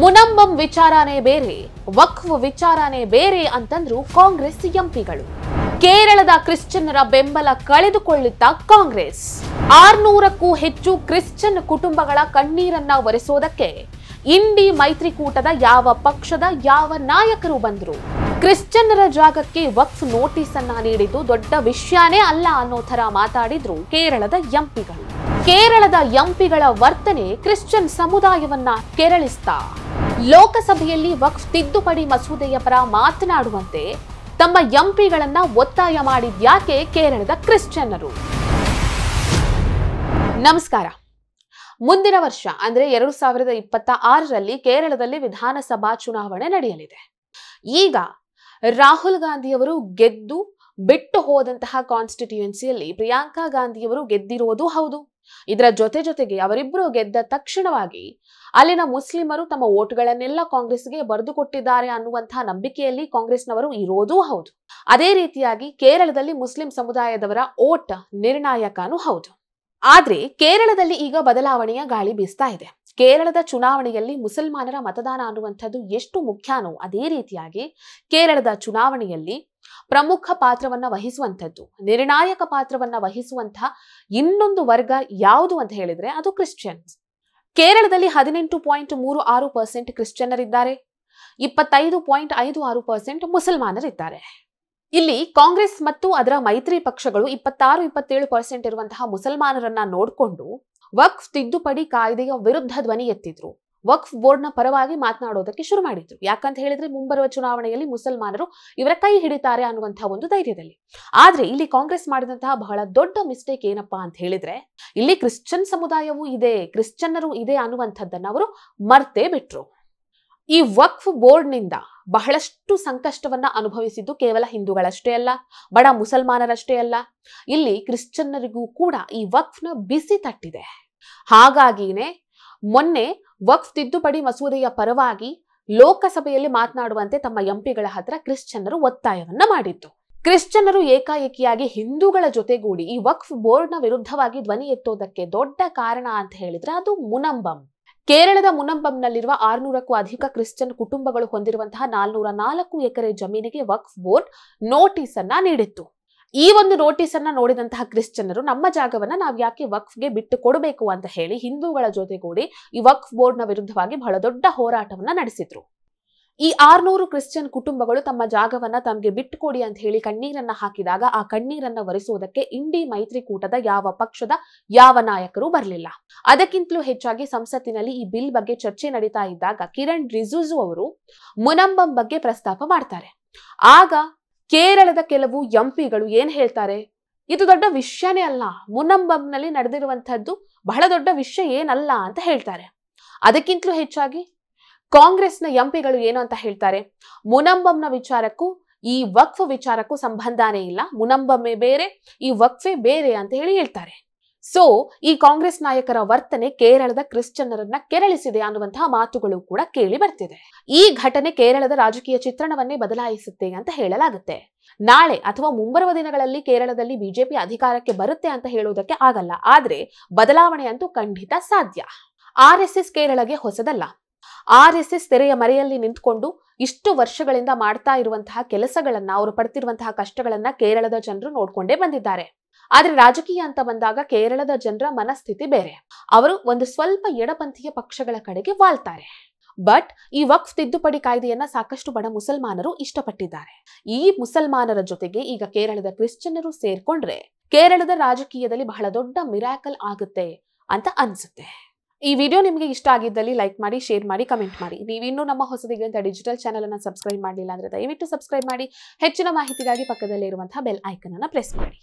ಮುನಂಬಂ ವಿಚಾರನೇ ಬೇರೆ, ವಕ್ಫ್ ವಿಚಾರನೇ ಬೇರೆ ಅಂತಂದ್ರು ಕಾಂಗ್ರೆಸ್ ಎಂಪಿಗಳು. ಕೇರಳದ ಕ್ರಿಶ್ಚಿಯನ್ನರ ಬೆಂಬಲ ಕಳೆದುಕೊಳ್ಳುತ್ತಾ ಕಾಂಗ್ರೆಸ್. 600ಕ್ಕೂ ಹೆಚ್ಚು ಕ್ರಿಶ್ಚಿಯನ್ ಕುಟುಂಬಗಳ ಕಣ್ಣೀರನ್ನ ಒರೆಸೋದಕ್ಕೆ ಇಂಡಿ ಮೈತ್ರಿಕೂಟದ ಯಾವ ಪಕ್ಷದ ಯಾವ ನಾಯಕರು ಬಂದ್ರು? ಕ್ರಿಶ್ಚಿಯನ್ನರ ಜಾಗಕ್ಕೆ ವಕ್ಫ್ ನೋಟಿಸ್ ಅನ್ನ ನೀಡಿದ್ದು ದೊಡ್ಡ ವಿಷಯನೇ ಅಲ್ಲ ಅನ್ನೋ ತರ ಮಾತಾಡಿದ್ರು ಕೇರಳದ ಎಂಪಿಗಳು. ಕೇರಳದ ಎಂಪಿಗಳ ವರ್ತನೆ ಕ್ರಿಶ್ಚಿಯನ್ ಸಮುದಾಯವನ್ನ ಕೆರಳಿಸ್ತಾ ಲೋಕಸಭೆಯಲ್ಲಿ ವಕ್ಫ್ ತಿದ್ದುಪಡಿ ಮಸೂದೆಯ ಪರ ಮಾತನಾಡುವಂತೆ ತಮ್ಮ ಎಂಪಿಗಳನ್ನ ಒತ್ತಾಯ ಮಾಡಿದ್ಯಾಕೆ ಕೇರಳದ ಕ್ರಿಶ್ಚಿಯನ್ನರು? ನಮಸ್ಕಾರ. ಮುಂದಿನ ವರ್ಷ ಅಂದ್ರೆ 2026ರಲ್ಲಿ ಕೇರಳದಲ್ಲಿ ವಿಧಾನಸಭಾ ಚುನಾವಣೆ ನಡೆಯಲಿದೆ. ಈಗ ರಾಹುಲ್ ಗಾಂಧಿಯವರು ಗೆದ್ದು ಬಿಟ್ಟು ಹೋದಂತಹ ಕಾನ್ಸ್ಟಿಟ್ಯೂಯೆನ್ಸಿಯಲ್ಲಿ ಪ್ರಿಯಾಂಕಾ ಗಾಂಧಿಯವರು ಗೆದ್ದಿರೋದು ಹೌದು. ಇದರ ಜೊತೆಗೆ ಅವರಿಬ್ಬರು ಗೆದ್ದ ತಕ್ಷಣವಾಗಿ ಅಲ್ಲಿನ ಮುಸ್ಲಿಮರು ತಮ್ಮ ವೋಟ್ಗಳನ್ನೆಲ್ಲ ಕಾಂಗ್ರೆಸ್ಗೆ ಬರೆದು ಕೊಟ್ಟಿದ್ದಾರೆ ಅನ್ನುವಂತಹ ನಂಬಿಕೆಯಲ್ಲಿ ಕಾಂಗ್ರೆಸ್ನವರು ಇರೋದೂ ಹೌದು. ಅದೇ ರೀತಿಯಾಗಿ ಕೇರಳದಲ್ಲಿ ಮುಸ್ಲಿಂ ಸಮುದಾಯದವರ ಓಟ್ ನಿರ್ಣಾಯಕನೂ ಹೌದು. ಆದ್ರೆ ಕೇರಳದಲ್ಲಿ ಈಗ ಬದಲಾವಣೆಯ ಗಾಳಿ ಬೀಸ್ತಾ ಇದೆ. ಕೇರಳದ ಚುನಾವಣೆಯಲ್ಲಿ ಮುಸಲ್ಮಾನರ ಮತದಾನ ಅನ್ನುವಂಥದ್ದು ಎಷ್ಟು ಮುಖ್ಯನೋ ಅದೇ ರೀತಿಯಾಗಿ ಕೇರಳದ ಚುನಾವಣೆಯಲ್ಲಿ ಪ್ರಮುಖ ಪಾತ್ರವನ್ನ ವಹಿಸುವಂಥದ್ದು, ನಿರ್ಣಾಯಕ ಪಾತ್ರವನ್ನ ವಹಿಸುವಂತಹ ಇನ್ನೊಂದು ವರ್ಗ ಯಾವುದು ಅಂತ ಹೇಳಿದ್ರೆ ಅದು ಕ್ರಿಶ್ಚಿಯನ್ಸ್. ಕೇರಳದಲ್ಲಿ 18.36% ಕ್ರಿಶ್ಚಿಯನ್ನರಿದ್ದಾರೆ, 25.56% ಮುಸಲ್ಮಾನರಿದ್ದಾರೆ. ಇಲ್ಲಿ ಕಾಂಗ್ರೆಸ್ ಮತ್ತು ಅದರ ಮೈತ್ರಿ ಪಕ್ಷಗಳು 26-27% ಇರುವಂತಹ ಮುಸಲ್ಮಾನರನ್ನ ನೋಡಿಕೊಂಡು ವಕ್ಫ್ ತಿದ್ದುಪಡಿ ಕಾಯ್ದೆಯ ವಿರುದ್ಧ ಧ್ವನಿ ಎತ್ತಿದ್ರು. ವಕ್ಫ್ ಬೋರ್ಡ್ನ ಪರವಾಗಿ ಮಾತನಾಡೋದಕ್ಕೆ ಶುರು ಮಾಡಿದ್ರು. ಯಾಕಂತ ಹೇಳಿದ್ರೆ ಮುಂಬರುವ ಚುನಾವಣೆಯಲ್ಲಿ ಮುಸಲ್ಮಾನರು ಇವರ ಕೈ ಹಿಡಿತಾರೆ ಅನ್ನುವಂತಹ ಒಂದು ಧೈರ್ಯದಲ್ಲಿ. ಆದ್ರೆ ಇಲ್ಲಿ ಕಾಂಗ್ರೆಸ್ ಮಾಡಿದಂತಹ ಬಹಳ ದೊಡ್ಡ ಮಿಸ್ಟೇಕ್ ಏನಪ್ಪಾ ಅಂತ ಹೇಳಿದ್ರೆ ಇಲ್ಲಿ ಕ್ರಿಶ್ಚಿಯನ್ ಸಮುದಾಯವೂ ಇದೆ, ಕ್ರಿಶ್ಚಿಯನ್ನರು ಇದೆ ಅನ್ನುವಂಥದ್ದನ್ನ ಅವರು ಮರ್ತೇ ಬಿಟ್ರು. ಈ ವಕ್ಫ್ ಬೋರ್ಡ್ನಿಂದ ಬಹಳಷ್ಟು ಸಂಕಷ್ಟವನ್ನ ಅನುಭವಿಸಿದ್ದು ಕೇವಲ ಹಿಂದೂಗಳಷ್ಟೇ ಅಲ್ಲ, ಬಡ ಮುಸಲ್ಮಾನರಷ್ಟೇ ಅಲ್ಲ, ಇಲ್ಲಿ ಕ್ರಿಶ್ಚಿಯನ್ನರಿಗೂ ಕೂಡ ಈ ವಕ್ಫ್ನ ಬಿಸಿ ತಟ್ಟಿದೆ. ಹಾಗಾಗಿನೇ ಮೊನ್ನೆ ವಕ್ಫ್ ತಿದ್ದುಪಡಿ ಮಸೂದೆಯ ಪರವಾಗಿ ಲೋಕಸಭೆಯಲ್ಲಿ ಮಾತನಾಡುವಂತೆ ತಮ್ಮ ಎಂಪಿಗಳ ಹತ್ರ ಕ್ರಿಶ್ಚಿಯನ್ನರು ಒತ್ತಾಯವನ್ನ ಮಾಡಿದ್ದು. ಕ್ರಿಶ್ಚಿಯನ್ನರು ಏಕಾಏಕಿಯಾಗಿ ಹಿಂದೂಗಳ ಜೊತೆಗೂಡಿ ಈ ವಕ್ಫ್ ಬೋರ್ಡ್ನ ವಿರುದ್ಧವಾಗಿ ಧ್ವನಿ ಎತ್ತೋದಕ್ಕೆ ದೊಡ್ಡ ಕಾರಣ ಅಂತ ಹೇಳಿದ್ರೆ ಅದು ಮುನಂಬಂ. ಕೇರಳದ ಮುನಂಬಂನಲ್ಲಿರುವ 600ಕ್ಕೂ ಅಧಿಕ ಕ್ರಿಶ್ಚಿಯನ್ ಕುಟುಂಬಗಳು ಹೊಂದಿರುವಂತಹ 404 ಎಕರೆ ಜಮೀನಿಗೆ ವಕ್ಫ್ ಬೋರ್ಡ್ ನೋಟಿಸ್ ಅನ್ನ ನೀಡಿತ್ತು. ಈ ಒಂದು ನೋಟಿಸ್ ಅನ್ನ ನೋಡಿದಂತಹ ಕ್ರಿಶ್ಚಿಯನ್ನರು ನಮ್ಮ ಜಾಗವನ್ನ ನಾವ್ ಯಾಕೆ ವಕ್ಫ್ಗೆ ಬಿಟ್ಟು ಕೊಡಬೇಕು ಅಂತ ಹೇಳಿ ಹಿಂದೂಗಳ ಜೊತೆಗೂಡಿ ಈ ವಕ್ಫ್ ಬೋರ್ಡ್ನ ವಿರುದ್ಧವಾಗಿ ಬಹಳ ದೊಡ್ಡ ಹೋರಾಟವನ್ನ ನಡೆಸಿದ್ರು. ಈ 600 ಕ್ರಿಶ್ಚಿಯನ್ ಕುಟುಂಬಗಳು ತಮ್ಮ ಜಾಗವನ್ನ ತಮಗೆ ಬಿಟ್ಟುಕೊಡಿ ಅಂತ ಹೇಳಿ ಕಣ್ಣೀರನ್ನ ಹಾಕಿದಾಗ ಆ ಕಣ್ಣೀರನ್ನ ಒರೆಸುವುದಕ್ಕೆ ಇಂಡಿ ಮೈತ್ರಿಕೂಟದ ಯಾವ ಪಕ್ಷದ ಯಾವ ನಾಯಕರು ಬರಲಿಲ್ಲ. ಅದಕ್ಕಿಂತಲೂ ಹೆಚ್ಚಾಗಿ ಸಂಸತ್ತಿನಲ್ಲಿ ಈ ಬಿಲ್ ಬಗ್ಗೆ ಚರ್ಚೆ ನಡೀತಾ ಇದ್ದಾಗ ಕಿರಣ್ ರಿಜಿಜು ಅವರು ಮುನಂಬಂ ಬಗ್ಗೆ ಪ್ರಸ್ತಾಪ ಮಾಡ್ತಾರೆ. ಆಗ ಕೇರಳದ ಕೆಲವು ಎಂಪಿಗಳು ಏನ್ ಹೇಳ್ತಾರೆ, ಇದು ದೊಡ್ಡ ವಿಷಯನೇ ಅಲ್ಲ, ಮುನಂಬಂನಲ್ಲಿ ನಡೆದಿರುವಂತಹದ್ದು ಬಹಳ ದೊಡ್ಡ ವಿಷಯ ಏನಲ್ಲ ಅಂತ ಹೇಳ್ತಾರೆ. ಅದಕ್ಕಿಂತಲೂ ಹೆಚ್ಚಾಗಿ ಕಾಂಗ್ರೆಸ್ನ ಎಂಪಿಗಳು ಏನು ಅಂತ ಹೇಳ್ತಾರೆ, ಮುನಂಬಂನ ವಿಚಾರಕ್ಕೂ ಈ ವಕ್ಫ್ ವಿಚಾರಕ್ಕೂ ಸಂಬಂಧನೇ ಇಲ್ಲ, ಮುನಂಬಮ್ಮೇ ಬೇರೆ ಈ ವಕ್ಫೇ ಬೇರೆ ಅಂತ ಹೇಳ್ತಾರೆ. ಸೊ ಈ ಕಾಂಗ್ರೆಸ್ ನಾಯಕರ ವರ್ತನೆ ಕೇರಳದ ಕ್ರಿಶ್ಚಿಯನ್ನರನ್ನ ಕೆರಳಿಸಿದೆ ಅನ್ನುವಂತಹ ಮಾತುಗಳು ಕೂಡ ಕೇಳಿ ಬರ್ತಿದೆ. ಈ ಘಟನೆ ಕೇರಳದ ರಾಜಕೀಯ ಚಿತ್ರಣವನ್ನೇ ಬದಲಾಯಿಸುತ್ತೆ ಅಂತ ಹೇಳಲಾಗುತ್ತೆ. ನಾಳೆ ಅಥವಾ ಮುಂಬರುವ ದಿನಗಳಲ್ಲಿ ಕೇರಳದಲ್ಲಿ ಬಿಜೆಪಿ ಅಧಿಕಾರಕ್ಕೆ ಬರುತ್ತೆ ಅಂತ ಹೇಳೋದಕ್ಕೆ ಆಗಲ್ಲ, ಆದ್ರೆ ಬದಲಾವಣೆ ಅಂತೂ ಖಂಡಿತ ಸಾಧ್ಯ. RSS ಕೇರಳಗೆ ಹೊಸದಲ್ಲ. RSS ತೆರೆಯ ಮರೆಯಲ್ಲಿ ನಿಂತ್ಕೊಂಡು ಇಷ್ಟು ವರ್ಷಗಳಿಂದ ಮಾಡ್ತಾ ಇರುವಂತಹ ಕೆಲಸಗಳನ್ನ, ಅವರು ಪಡ್ತಿರುವಂತಹ ಕಷ್ಟಗಳನ್ನ ಕೇರಳದ ಜನರು ನೋಡ್ಕೊಂಡೇ ಬಂದಿದ್ದಾರೆ. ಆದ್ರೆ ರಾಜಕೀಯ ಅಂತ ಬಂದಾಗ ಕೇರಳದ ಜನರ ಮನಸ್ಥಿತಿ ಬೇರೆ. ಅವರು ಒಂದು ಸ್ವಲ್ಪ ಎಡಪಂಥೀಯ ಪಕ್ಷಗಳ ಕಡೆಗೆ ವಾಲ್ತಾರೆ. ಬಟ್ ಈ ವಕ್ಫ್ ತಿದ್ದುಪಡಿ ಕಾಯ್ದೆಯನ್ನ ಸಾಕಷ್ಟು ಬಡ ಮುಸಲ್ಮಾನರು ಇಷ್ಟಪಟ್ಟಿದ್ದಾರೆ. ಈ ಮುಸಲ್ಮಾನರ ಜೊತೆಗೆ ಈಗ ಕೇರಳದ ಕ್ರಿಶ್ಚಿಯನ್ನರು ಸೇರ್ಕೊಂಡ್ರೆ ಕೇರಳದ ರಾಜಕೀಯದಲ್ಲಿ ಬಹಳ ದೊಡ್ಡ ಮಿರಾಕಲ್ ಆಗುತ್ತೆ ಅಂತ ಅನ್ಸುತ್ತೆ. ಈ ವಿಡಿಯೋ ನಿಮಗೆ ಇಷ್ಟ ಆಗಿದ್ದಲ್ಲಿ ಲೈಕ್ ಮಾಡಿ, ಶೇರ್ ಮಾಡಿ, ಕಮೆಂಟ್ ಮಾಡಿ. ನೀವಿನ್ನೂ ನಮ್ಮ ಹೊಸದಿಗೆ ಅಂತ ಡಿಜಿಟಲ್ ಚಾನೆಲ್ ಅನ್ನ ಸಬ್ಸ್ಕ್ರೈಬ್ ಮಾಡಲಿಲ್ಲ ಅಂದ್ರೆ ದಯವಿಟ್ಟು ಸಬ್ಸ್ಕ್ರೈಬ್ ಮಾಡಿ. ಹೆಚ್ಚಿನ ಮಾಹಿತಿಗಾಗಿ ಪಕ್ಕದಲ್ಲೇ ಇರುವಂತಹ ಬೆಲ್ ಐಕನ್ ಅನ್ನ ಪ್ರೆಸ್ ಮಾಡಿ.